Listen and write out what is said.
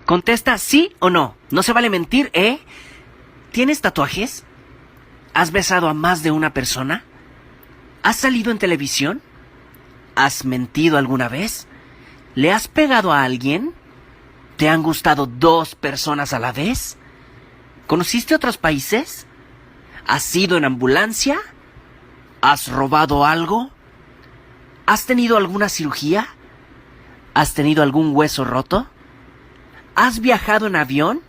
Contesta sí o no. No se vale mentir, ¿eh? ¿Tienes tatuajes? ¿Has besado a más de una persona? ¿Has salido en televisión? ¿Has mentido alguna vez? ¿Le has pegado a alguien? ¿Te han gustado 2 personas a la vez? ¿Conociste otros países? ¿Has ido en ambulancia? ¿Has robado algo? ¿Has tenido alguna cirugía? ¿Has tenido algún hueso roto? ¿Has viajado en avión?